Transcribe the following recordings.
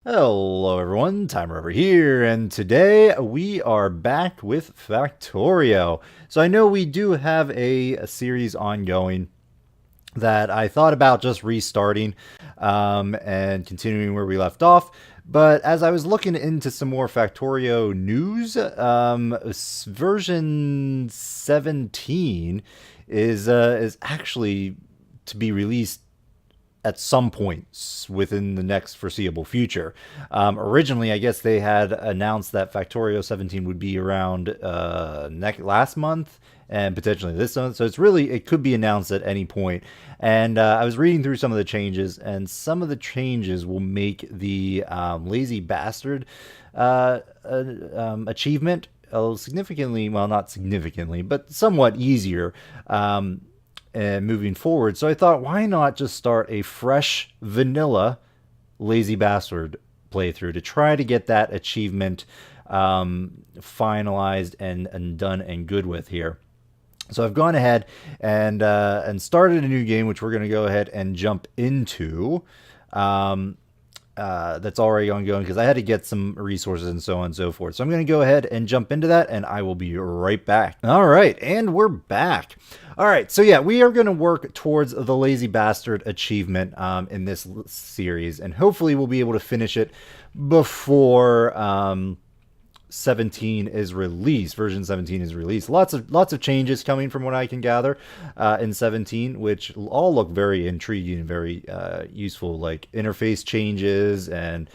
Hello everyone, Timer over here, and today we are back with Factorio. So I know we do have a series ongoing that I thought about just restarting and continuing where we left off. But as I was looking into some more Factorio news, version 17 is actually to be released at some point within the next foreseeable future. Originally, I guess they had announced that Factorio 17 would be around last month and potentially this month. So it could be announced at any point. And I was reading through some of the changes, and some of the changes will make the lazy bastard achievement significantly, well, not significantly, but somewhat easier. Moving forward. So I thought, why not just start a fresh vanilla Lazy Bastard playthrough to try to get that achievement finalized and done and good with here. So I've gone ahead and started a new game, which we're going to go ahead and jump into. That's already ongoing because I had to get some resources and so on and so forth. So I'm going to go ahead and jump into that, and I will be right back. All right, and we're back. All right, so yeah, we are going to work towards the Lazy Bastard achievement in this series, and hopefully we'll be able to finish it before 17 is released. Version 17 is released. Lots of changes coming from what I can gather in 17, which all look very intriguing and very useful, like interface changes and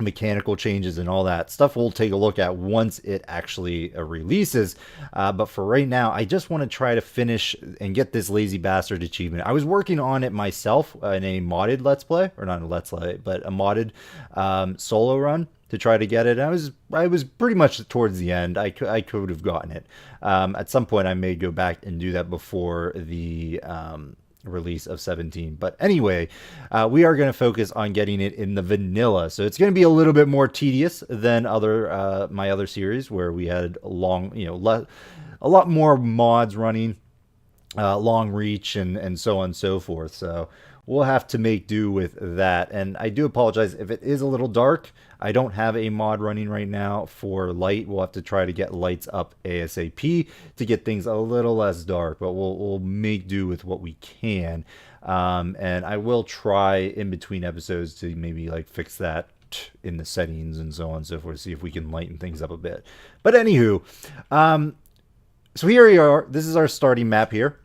mechanical changes and all that stuff. We'll take a look at once it actually releases. But for right now, I just want to try to finish and get this Lazy Bastard achievement. I was working on it myself in a modded Let's Play, or not a Let's Play, but a modded solo run to try to get it. I was pretty much towards the end. I could have gotten it. At some point, I may go back and do that before the release of 17. But anyway, we are going to focus on getting it in the vanilla. So it's going to be a little bit more tedious than my other series where we had a lot more mods running, long reach and so on and so forth. So we'll have to make do with that. And I do apologize if it is a little dark. I don't have a mod running right now for light. We'll have to try to get lights up ASAP to get things a little less dark, but we'll make do with what we can. And I will try in between episodes to maybe like fix that in the settings and so on and so forth, see if we can lighten things up a bit. But anywho, so here we are. This is our starting map here.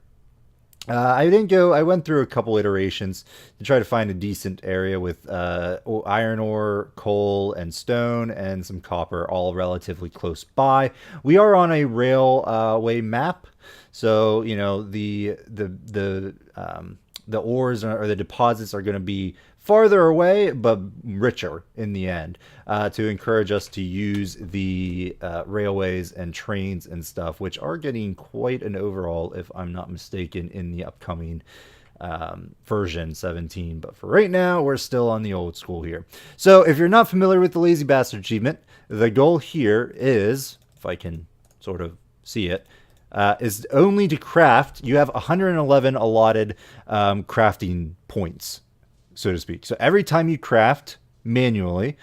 I went through a couple iterations to try to find a decent area with iron ore, coal, and stone, and some copper, all relatively close by. We are on a railway map, so you know the ores or the deposits are going to be farther away but richer in the end, to encourage us to use the railways and trains and stuff, which are getting quite an overhaul if I'm not mistaken in the upcoming version 17. But for right now, we're still on the old school here. So if you're not familiar with the Lazy Bastard achievement, the goal here is, if I can sort of see it, is only to craft. You have 111 allotted crafting points, so to speak. So every time you craft manually,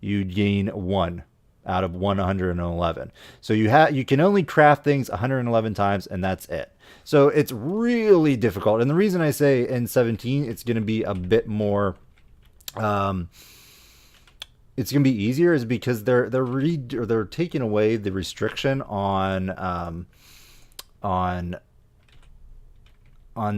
you gain 1 out of 111. So you can only craft things 111 times, and that's it. So it's really difficult. And the reason I say in 17 it's going to be a bit more it's going to be easier is because they're taking away the restriction on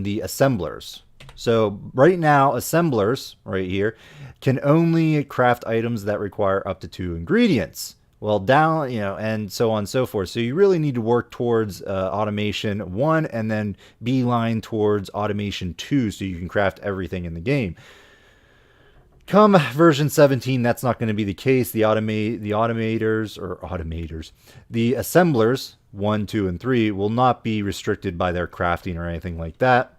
the assemblers. So right now, assemblers right here can only craft items that require up to 2 ingredients. Well, down, and so on and so forth. So you really need to work towards automation 1 and then beeline towards automation 2 so you can craft everything in the game. Come version 17, that's not going to be the case. The assemblers 1, 2, and 3 will not be restricted by their crafting or anything like that.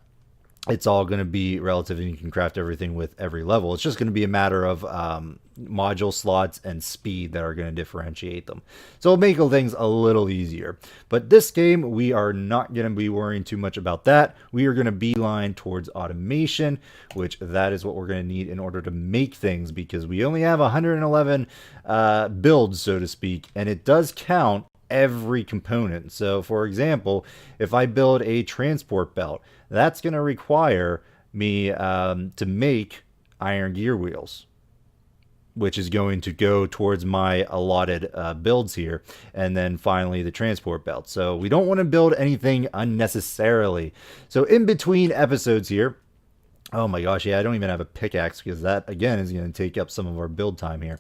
it's all going to be relative, and you can craft everything with every level. It's just going to be a matter of module slots and speed that are going to differentiate them. So it'll make things a little easier. But this game, we are not going to be worrying too much about that. We are going to beeline towards automation, which that is what we're going to need in order to make things, because we only have 111 builds, so to speak, and it does count every component. So for example, if I build a transport belt, that's going to require me to make iron gear wheels, which is going to go towards my allotted builds here. And then finally the transport belt. So we don't want to build anything unnecessarily. So in between episodes here, oh my gosh, yeah, I don't even have a pickaxe because that, again, is going to take up some of our build time here.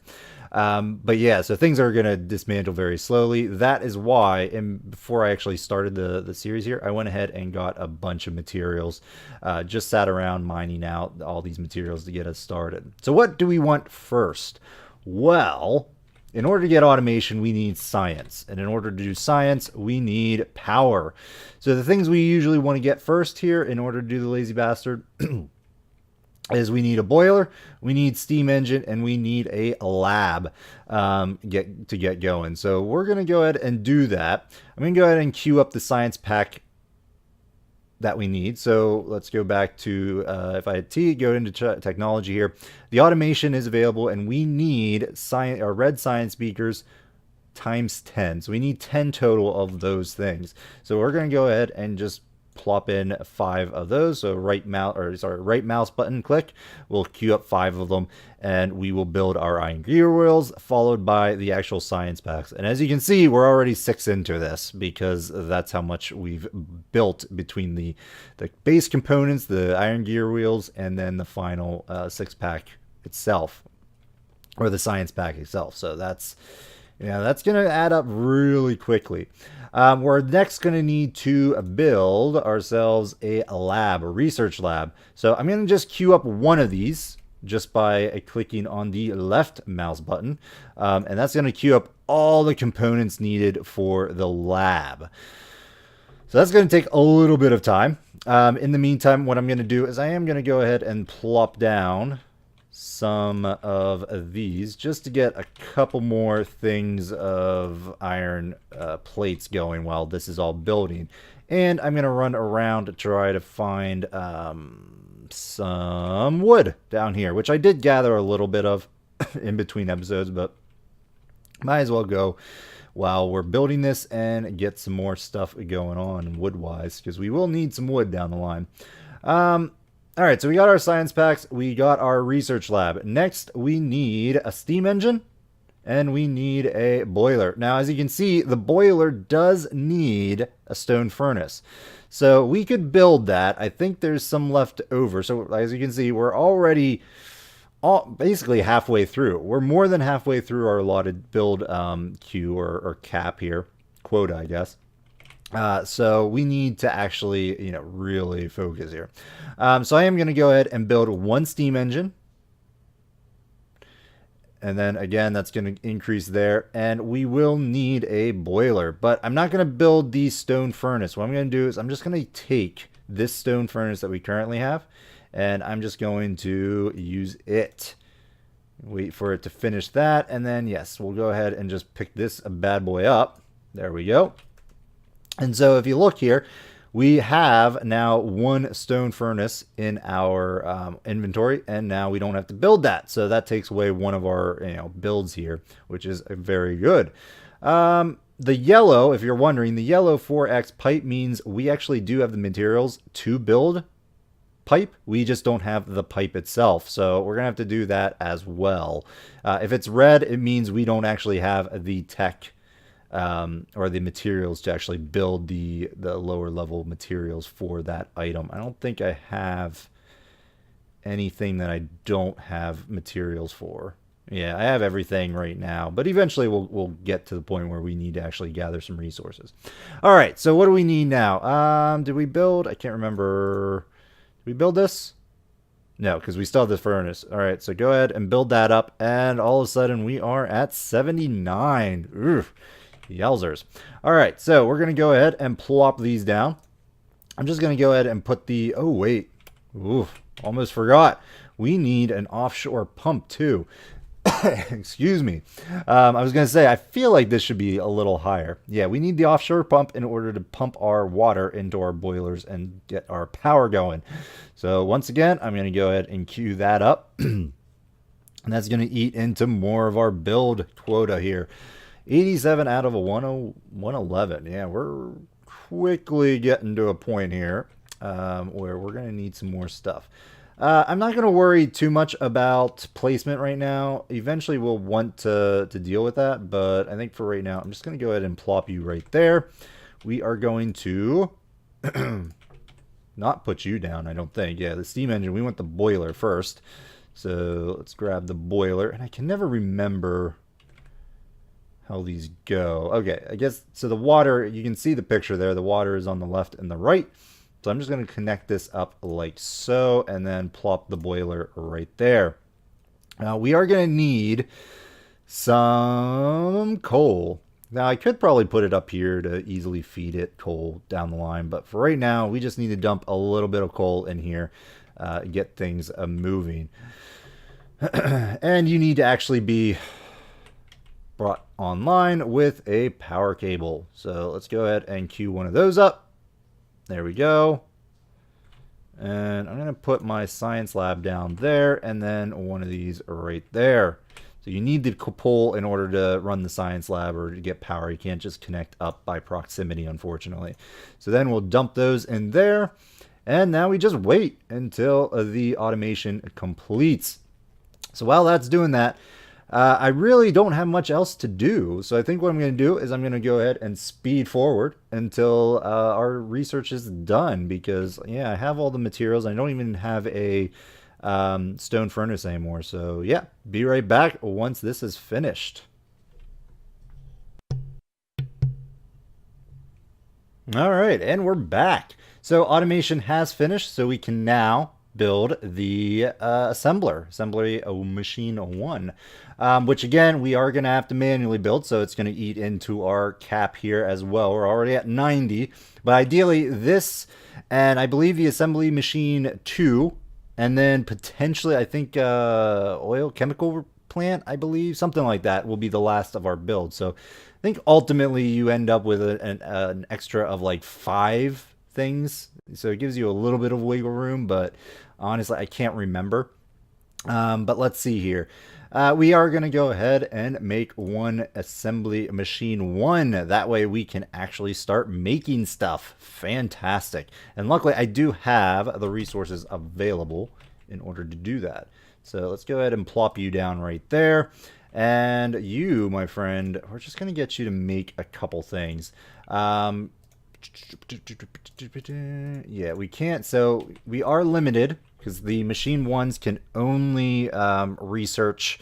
But yeah, so things are going to dismantle very slowly. That is why, and before I actually started the series here, I went ahead and got a bunch of materials. Just sat around mining out all these materials to get us started. So what do we want first? Well, in order to get automation, we need science. And in order to do science, we need power. So the things we usually want to get first here in order to do the lazy bastard is we need a boiler, we need steam engine, and we need a lab to get going. So we're going to go ahead and do that. I'm going to go ahead and queue up the science pack that we need. So let's go back to, if I had T, go into technology here. The automation is available, and we need science, or red science beakers times 10. So we need 10 total of those things. So we're going to go ahead and just plop in 5 of those. So right mouse button click will queue up 5 of them, and we will build our iron gear wheels, followed by the actual science packs. And as you can see, we're already 6 into this, because that's how much we've built between the base components, the iron gear wheels, and then the final 6-pack itself, or the science pack itself. So that's going to add up really quickly. We're next going to need to build ourselves a lab, a research lab. So I'm going to just queue up one of these just by clicking on the left mouse button. And that's going to queue up all the components needed for the lab. So that's going to take a little bit of time. In the meantime, what I'm going to do is I am going to go ahead and plop down some of these just to get a couple more things of iron plates going while this is all building. And I'm going to run around to try to find some wood down here, which I did gather a little bit of in between episodes, but might as well go while we're building this and get some more stuff going on wood-wise, because we will need some wood down the line. All right, so we got our science packs, we got our research lab. Next, we need a steam engine, and we need a boiler. Now, as you can see, the boiler does need a stone furnace. So we could build that. I think there's some left over. So as you can see, we're already basically halfway through. We're more than halfway through our allotted build queue or cap here, quota, I guess. So we need to actually, really focus here. So I am going to go ahead and build one steam engine. And then again, that's going to increase there. And we will need a boiler, but I'm not going to build the stone furnace. What I'm going to do is I'm just going to take this stone furnace that we currently have, and I'm just going to use it. Wait for it to finish that. And then yes, we'll go ahead and just pick this bad boy up. There we go. And so if you look here, we have now one stone furnace in our inventory, and now we don't have to build that. So that takes away one of our builds here, which is very good. The yellow, if you're wondering, the yellow 4x pipe means we actually do have the materials to build pipe. We just don't have the pipe itself. So we're going to have to do that as well. If it's red, it means we don't actually have the tech or the materials to actually build the lower level materials for that item. I don't think I have anything that I don't have materials for. Yeah, I have everything right now, but eventually we'll get to the point where we need to actually gather some resources. All right, so what do we need now? Did we build? I can't remember. Did we build this? No, because we still have the furnace. All right, so go ahead and build that up, and all of a sudden we are at 79. Oof. Yowzers. All right, so we're going to go ahead and plop these down. I'm just going to go ahead and put the... Oh, wait. Oof, almost forgot. We need an offshore pump too. Excuse me. I was going to say, I feel like this should be a little higher. Yeah, we need the offshore pump in order to pump our water into our boilers and get our power going. So once again, I'm going to go ahead and queue that up. And that's going to eat into more of our build quota here. 87 out of a 111. Yeah, we're quickly getting to a point here where we're going to need some more stuff. I'm not going to worry too much about placement right now. Eventually, we'll want to deal with that, but I think for right now, I'm just going to go ahead and plop you right there. We are going to not put you down, I don't think. Yeah, the steam engine, we want the boiler first. So let's grab the boiler, and I can never remember how these go. Okay, I guess, so the water, you can see the picture there. The water is on the left and the right. So I'm just going to connect this up like so, and then plop the boiler right there. Now we are going to need some coal. Now I could probably put it up here to easily feed it coal down the line, but for right now we just need to dump a little bit of coal in here, get things moving. And you need to actually be brought online with a power cable. So let's go ahead and queue one of those up. There we go. And I'm going to put my science lab down there and then one of these right there. So you need the pole in order to run the science lab or to get power. You can't just connect up by proximity, unfortunately. So then we'll dump those in there. And now we just wait until the automation completes. So while that's doing that, I really don't have much else to do. So I think what I'm going to do is I'm going to go ahead and speed forward until our research is done. Because, yeah, I have all the materials. I don't even have a stone furnace anymore. So, yeah, be right back once this is finished. All right, and we're back. So automation has finished, so we can now build the assembly machine 1, which again we are going to have to manually build, so it's going to eat into our cap here as well. We're already at 90, but ideally this, and I believe the assembly machine 2, and then potentially I think oil chemical plant, I believe something like that, will be the last of our build. So I think ultimately you end up with an extra of like 5 things, so it gives you a little bit of wiggle room, but honestly I can't remember. But let's see here. We are going to go ahead and make one assembly machine 1. That way we can actually start making stuff. Fantastic. And luckily I do have the resources available in order to do that. So let's go ahead and plop you down right there. And you, my friend, we're just going to get you to make a couple things. Yeah, we can't. So we are limited because the machine 1s can only research,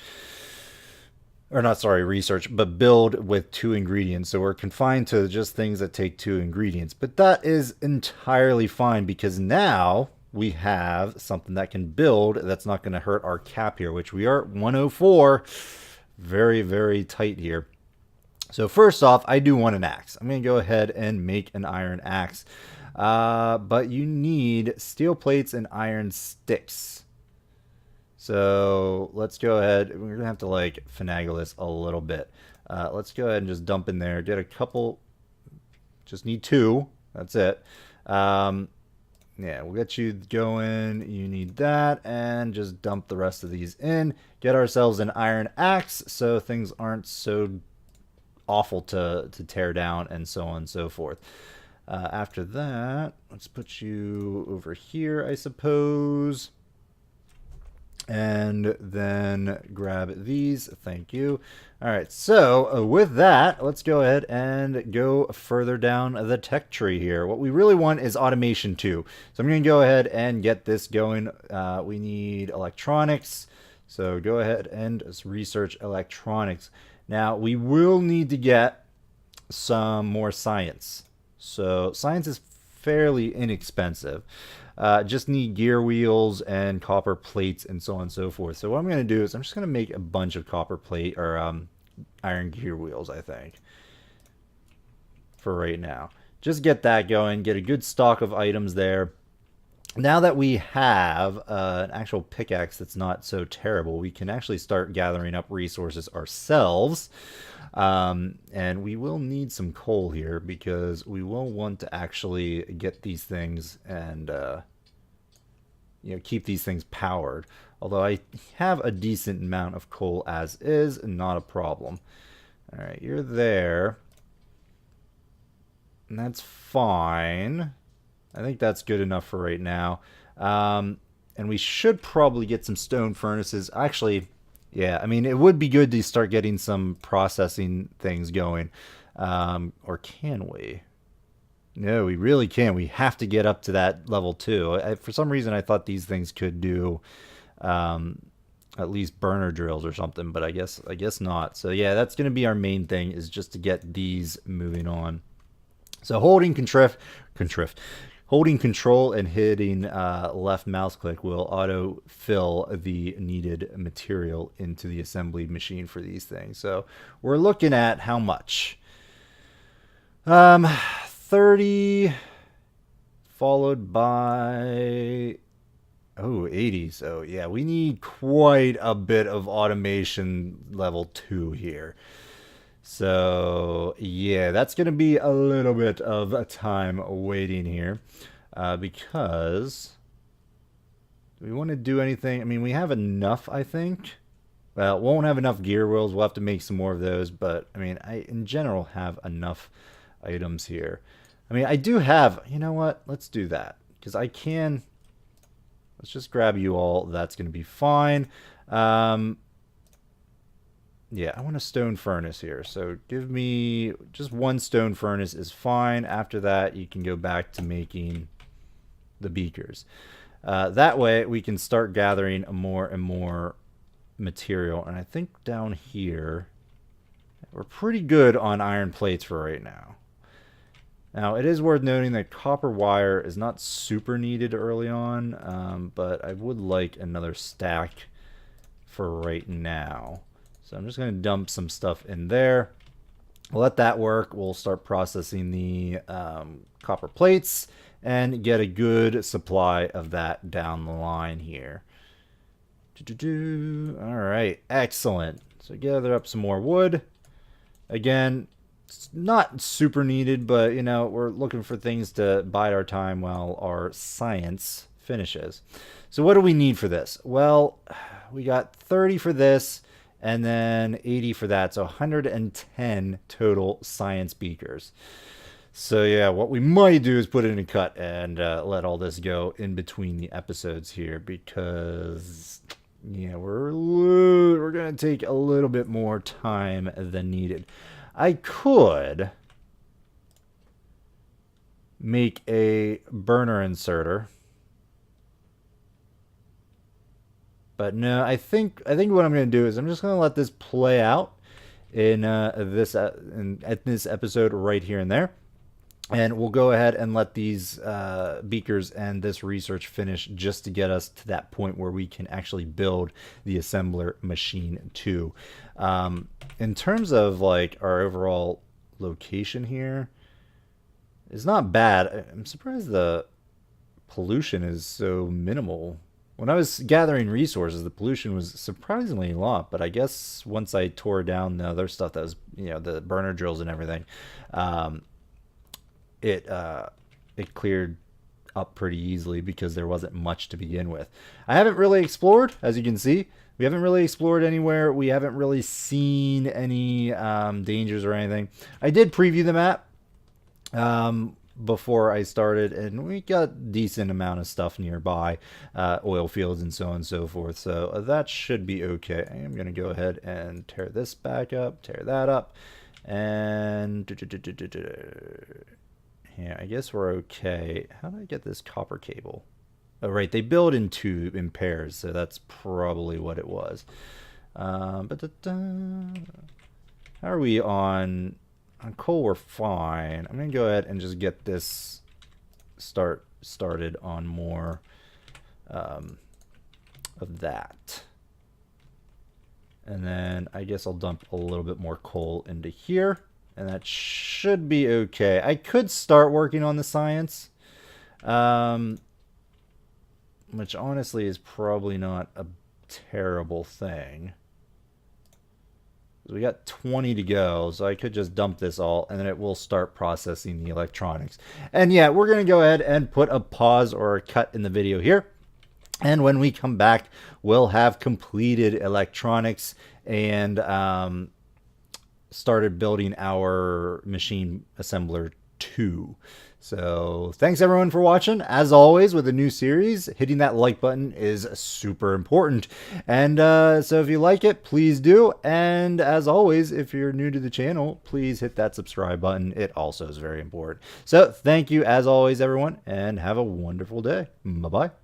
or not, sorry, research, but build with 2 ingredients. So we're confined to just things that take 2 ingredients. But that is entirely fine because now we have something that can build that's not going to hurt our cap here, which we are at 104. Very, very tight here. So first off, I do want an axe. I'm going to go ahead and make an iron axe. But you need steel plates and iron sticks. So let's go ahead. We're going to have to like finagle this a little bit. Let's go ahead and just dump in there. Get a couple. Just need 2. That's it. Yeah, we'll get you going. You need that. And just dump the rest of these in. Get ourselves an iron axe so things aren't so awful to tear down and so on and so forth. After that, let's put you over here, I suppose. And then grab these. Thank you. All right, so with that, let's go ahead and go further down the tech tree here. What we really want is automation 2. So I'm going to go ahead and get this going. We need electronics. So go ahead and research electronics. Now, we will need to get some more science. So science is fairly inexpensive. Just need gear wheels and copper plates and so on and so forth. So what I'm going to do is I'm just going to make a bunch of copper plate or iron gear wheels, I think, for right now. Just get that going, get a good stock of items there. Now that we have an actual pickaxe that's not so terrible, we can actually start gathering up resources ourselves. And we will need some coal here because we will want to actually get these things and keep these things powered. Although I have a decent amount of coal as is, not a problem. All right, you're there. And that's fine. I think that's good enough for right now. And we should probably get some stone furnaces. Actually, yeah, I mean, it would be good to start getting some processing things going. Or can we? No, we really can. We have to get up to that level too. For some reason, I thought these things could do um, at least burner drills or something, but I guess not. So yeah, that's going to be our main thing is just to get these moving on. So holding control and hitting left mouse click will auto fill the needed material into the assembly machine for these things. So we're looking at how much? 30 followed by 80. So yeah, we need quite a bit of automation level 2 here. So yeah, that's going to be a little bit of a time waiting here because do we want to do anything? I mean, we have enough, I think. Well, won't have enough gear wheels. We'll have to make some more of those. But I mean, I in general have enough items here. I mean, I do have. You know what? Let's do that because I can. Let's just grab you all. That's going to be fine. Yeah, I want a stone furnace here. So give me just one stone furnace is fine. After that, you can go back to making the beakers. That way, we can start gathering more and more material. And I think down here, we're pretty good on iron plates for right now. Now, it is worth noting that copper wire is not super needed early on, but I would like another stack for right now. So I'm just going to dump some stuff in there. We'll let that work. We'll start processing the copper plates and get a good supply of that down the line here. All right, excellent. So gather up some more wood. Again, it's not super needed, but we're looking for things to bide our time while our science finishes. So what do we need for this? Well, we got 30 for this and then 80 for that. So 110 total science beakers. So yeah, what we might do is put it in a cut and let all this go in between the episodes here because yeah, we're gonna take a little bit more time than needed. I could make a burner inserter. But no, I think what I'm going to do is I'm just going to let this play out in at this episode right here and there. And we'll go ahead and let these beakers and this research finish just to get us to that point where we can actually build the assembler machine too. In terms of like our overall location here, it's not bad. I'm surprised the pollution is so minimal. When I was gathering resources, the pollution was surprisingly a lot, but I guess once I tore down the other stuff that was, the burner drills and everything, it cleared up pretty easily because there wasn't much to begin with. I haven't really explored, as you can see. We haven't really explored anywhere. We haven't really seen any dangers or anything. I did preview the map before I started, and we got decent amount of stuff nearby, oil fields and so on and so forth. So that should be okay. I am going to go ahead and tear this back up, tear that up, and yeah, I guess we're okay. How do I get this copper cable? Oh, right, they build in pairs, so that's probably what it was. How are we on coal? We're fine. I'm gonna go ahead and just get this started on more of that, and then I guess I'll dump a little bit more coal into here, and that should be okay. I could start working on the science. which honestly is probably not a terrible thing. We got 20 to go, so I could just dump this all, and then it will start processing the electronics. And yeah, we're going to go ahead and put a pause or a cut in the video here. And when we come back, we'll have completed electronics and started building our machine assembler 2. So thanks everyone for watching. As always with a new series, hitting that like button is super important. And so if you like it, please do. And as always, if you're new to the channel, please hit that subscribe button. It also is very important. So thank you as always, everyone, and have a wonderful day. Bye-bye.